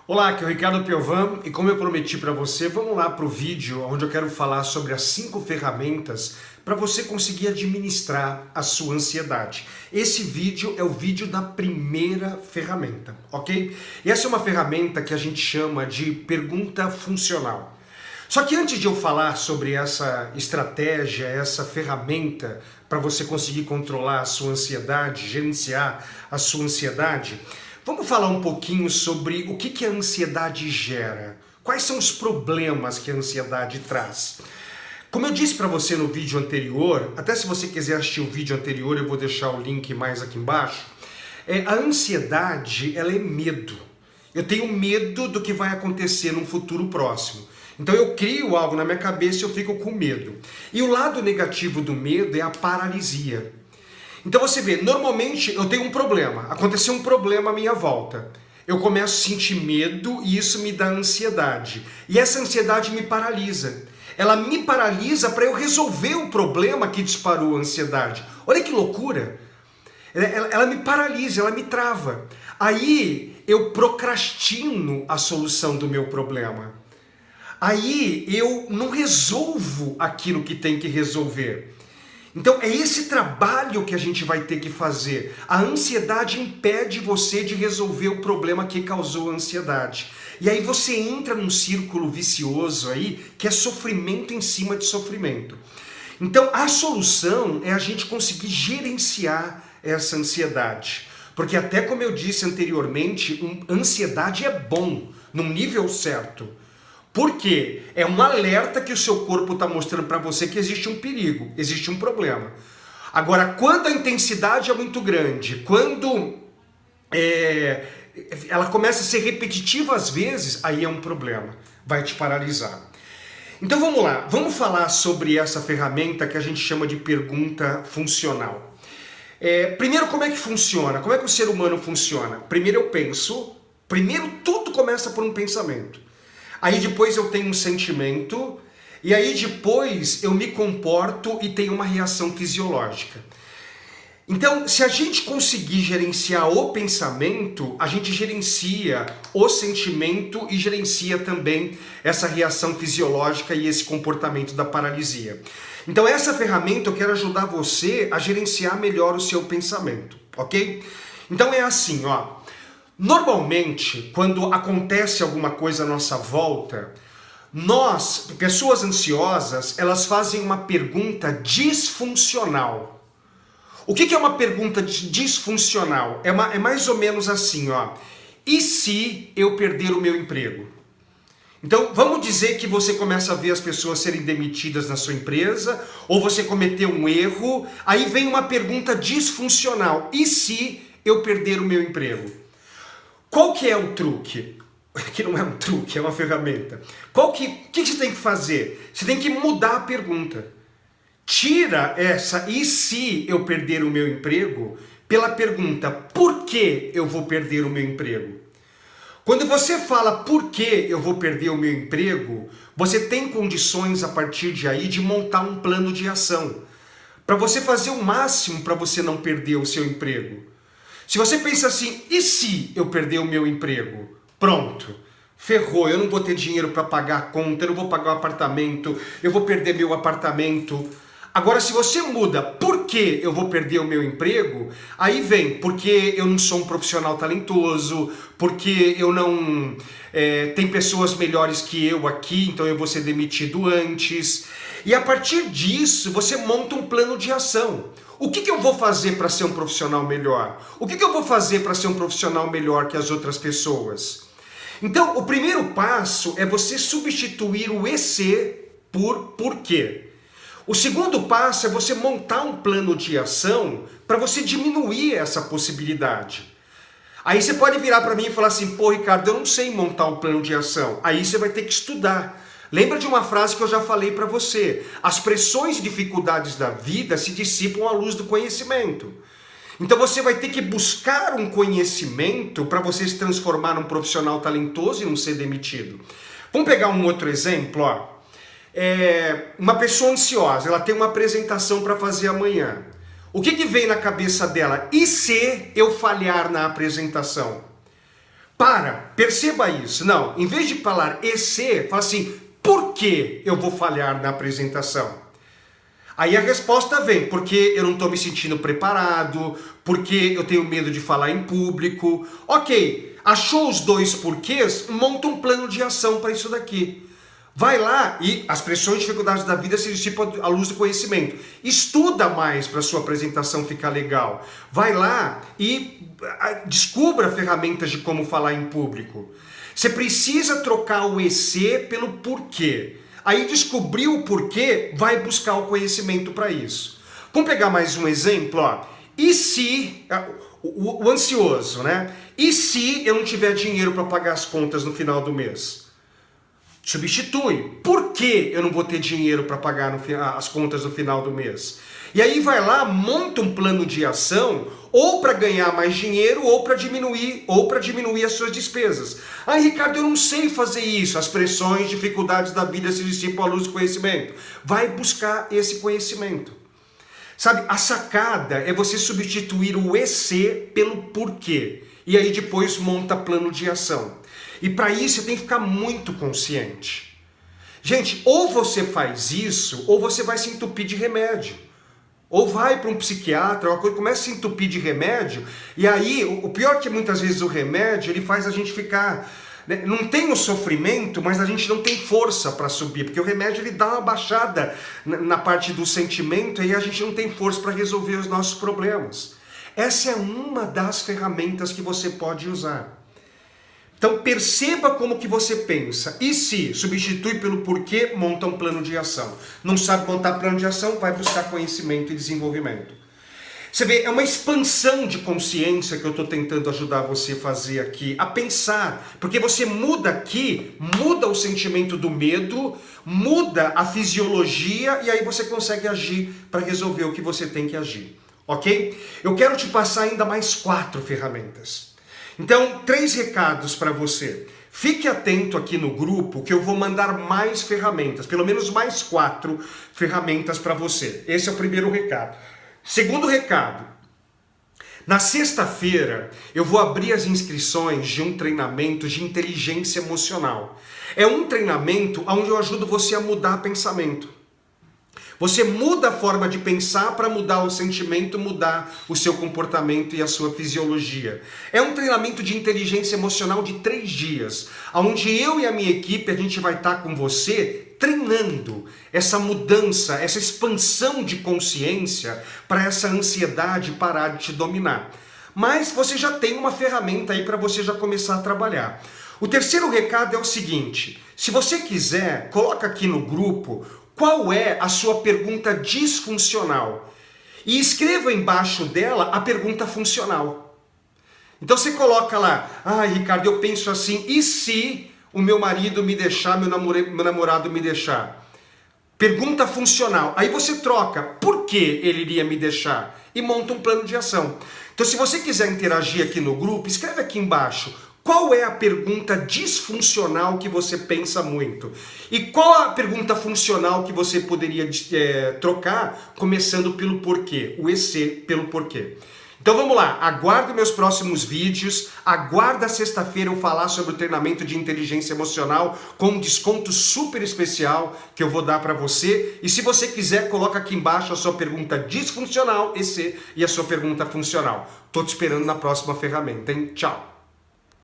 Olá, aqui é o Ricardo Piovan e como eu prometi para você, vamos lá para o vídeo onde eu quero falar sobre as 5 ferramentas para você conseguir administrar a sua ansiedade. Esse vídeo é o vídeo da primeira ferramenta, ok? E essa é uma ferramenta que a gente chama de pergunta funcional. Só que antes de eu falar sobre essa estratégia, essa ferramenta para você conseguir controlar a sua ansiedade, gerenciar a sua ansiedade, vamos falar um pouquinho sobre o que a ansiedade gera. Quais são os problemas que a ansiedade traz? Como eu disse para você no vídeo anterior, até se você quiser assistir o vídeo anterior, eu vou deixar o link mais aqui embaixo. A ansiedade, ela é medo. Eu tenho medo do que vai acontecer num futuro próximo. Então eu crio algo na minha cabeça e eu fico com medo. E o lado negativo do medo é a paralisia. Então você vê, normalmente eu tenho um problema, aconteceu um problema à minha volta. Eu começo a sentir medo e isso me dá ansiedade. E essa ansiedade me paralisa. Ela me paralisa para eu resolver o problema que disparou a ansiedade. Olha que loucura! Ela me paralisa, ela me trava. Aí eu procrastino a solução do meu problema. Aí eu não resolvo aquilo que tem que resolver. Então é esse trabalho que a gente vai ter que fazer. A ansiedade impede você de resolver o problema que causou a ansiedade. E aí você entra num círculo vicioso aí, que é sofrimento em cima de sofrimento. Então a solução é a gente conseguir gerenciar essa ansiedade. Porque até como eu disse anteriormente, ansiedade é bom, num nível certo. Porque é um alerta que o seu corpo está mostrando para você que existe um perigo, existe um problema. Agora, quando a intensidade é muito grande, quando ela começa a ser repetitiva às vezes, aí é um problema, vai te paralisar. Então vamos lá, vamos falar sobre essa ferramenta que a gente chama de pergunta funcional. Primeiro, como é que funciona? Como é que o ser humano funciona? Primeiro eu penso, primeiro tudo começa por um pensamento. Aí depois eu tenho um sentimento, e aí depois eu me comporto e tenho uma reação fisiológica. Então, se a gente conseguir gerenciar o pensamento, a gente gerencia o sentimento e gerencia também essa reação fisiológica e esse comportamento da paralisia. Então essa ferramenta eu quero ajudar você a gerenciar melhor o seu pensamento, ok? Então é assim, ó. Normalmente, quando acontece alguma coisa à nossa volta, nós, pessoas ansiosas, elas fazem uma pergunta disfuncional. O que é uma pergunta disfuncional? É mais ou menos assim, ó. E se eu perder o meu emprego? Então, vamos dizer que você começa a ver as pessoas serem demitidas na sua empresa, ou você cometeu um erro, aí vem uma pergunta disfuncional. E se eu perder o meu emprego? Qual que é o truque? Que não é um truque, é uma ferramenta. O que você tem que fazer? Você tem que mudar a pergunta. Tira essa e se eu perder o meu emprego pela pergunta por que eu vou perder o meu emprego? Quando você fala por que eu vou perder o meu emprego, você tem condições a partir de aí de montar um plano de ação. Para você fazer o máximo para você não perder o seu emprego. Se você pensa assim, e se eu perder o meu emprego? Pronto, ferrou, eu não vou ter dinheiro para pagar a conta, eu não vou pagar o apartamento, eu vou perder meu apartamento. Agora, se você muda, por que eu vou perder o meu emprego? Aí vem, porque eu não sou um profissional talentoso, porque eu não... tem pessoas melhores que eu aqui, então eu vou ser demitido antes. E a partir disso, você monta um plano de ação. O que eu vou fazer para ser um profissional melhor? O que eu vou fazer para ser um profissional melhor que as outras pessoas? Então, o primeiro passo é você substituir o e se por porquê. O segundo passo é você montar um plano de ação para você diminuir essa possibilidade. Aí você pode virar para mim e falar assim, pô, Ricardo, eu não sei montar um plano de ação. Aí você vai ter que estudar. Lembra de uma frase que eu já falei para você. As pressões e dificuldades da vida se dissipam à luz do conhecimento. Então você vai ter que buscar um conhecimento para você se transformar num profissional talentoso e não ser demitido. Vamos pegar um outro exemplo, ó. Uma pessoa ansiosa, ela tem uma apresentação para fazer amanhã. O que vem na cabeça dela? E se eu falhar na apresentação? Perceba isso. Não, em vez de falar EC, fala assim, por que eu vou falhar na apresentação? Aí a resposta vem, porque eu não estou me sentindo preparado, porque eu tenho medo de falar em público. Ok, achou os dois porquês? Monta um plano de ação para isso daqui. Vai lá e as pressões e dificuldades da vida se dissipam à luz do conhecimento. Estuda mais para a sua apresentação ficar legal. Vai lá e descubra ferramentas de como falar em público. Você precisa trocar o EC pelo porquê. Aí descobriu o porquê, vai buscar o conhecimento para isso. Vamos pegar mais um exemplo, ó. E se, o ansioso, né? E se eu não tiver dinheiro para pagar as contas no final do mês? Substitui. Por que eu não vou ter dinheiro para pagar as contas no final do mês? E aí vai lá, monta um plano de ação, ou para ganhar mais dinheiro, ou para diminuir as suas despesas. Ah, Ricardo, eu não sei fazer isso. As pressões, dificuldades da vida se dissipam à luz do conhecimento. Vai buscar esse conhecimento. Sabe, a sacada é você substituir o EC pelo porquê. E aí depois monta plano de ação. E para isso você tem que ficar muito consciente. Gente, ou você faz isso, ou você vai se entupir de remédio. Ou vai para um psiquiatra, uma coisa, começa a se entupir de remédio, e aí, o pior é que muitas vezes o remédio, ele faz a gente ficar, né, não tem o sofrimento, mas a gente não tem força para subir, porque o remédio ele dá uma baixada na parte do sentimento, e a gente não tem força para resolver os nossos problemas. Essa é uma das ferramentas que você pode usar. Então perceba como que você pensa. E se substitui pelo porquê, monta um plano de ação. Não sabe montar plano de ação, vai buscar conhecimento e desenvolvimento. Você vê, é uma expansão de consciência que eu estou tentando ajudar você a fazer aqui, a pensar. Porque você muda aqui, muda o sentimento do medo, muda a fisiologia e aí você consegue agir para resolver o que você tem que agir. Ok? Eu quero te passar ainda mais 4 ferramentas. Então, 3 recados para você. Fique atento aqui no grupo que eu vou mandar mais ferramentas, pelo menos mais 4 ferramentas para você. Esse é o primeiro recado. Segundo recado, na sexta-feira eu vou abrir as inscrições de um treinamento de inteligência emocional. É um treinamento onde eu ajudo você a mudar pensamento. Você muda a forma de pensar para mudar o sentimento, mudar o seu comportamento e a sua fisiologia. É um treinamento de inteligência emocional de 3 dias, onde eu e a minha equipe, a gente vai estar com você treinando essa mudança, essa expansão de consciência para essa ansiedade parar de te dominar. Mas você já tem uma ferramenta aí para você já começar a trabalhar. O terceiro recado é o seguinte, se você quiser, coloca aqui no grupo qual é a sua pergunta disfuncional e escreva embaixo dela a pergunta funcional. Então você coloca lá, Ricardo, eu penso assim, e se o meu marido me deixar, meu namorado me deixar? Pergunta funcional. Aí você troca, por que ele iria me deixar? E monta um plano de ação. Então se você quiser interagir aqui no grupo, escreve aqui embaixo. Qual é a pergunta disfuncional que você pensa muito? E qual a pergunta funcional que você poderia trocar, começando pelo porquê, o EC pelo porquê. Então vamos lá, aguarde meus próximos vídeos, aguarda sexta-feira eu falar sobre o treinamento de inteligência emocional com um desconto super especial que eu vou dar para você. E se você quiser, coloca aqui embaixo a sua pergunta disfuncional, EC, e a sua pergunta funcional. Tô te esperando na próxima ferramenta, hein? Tchau!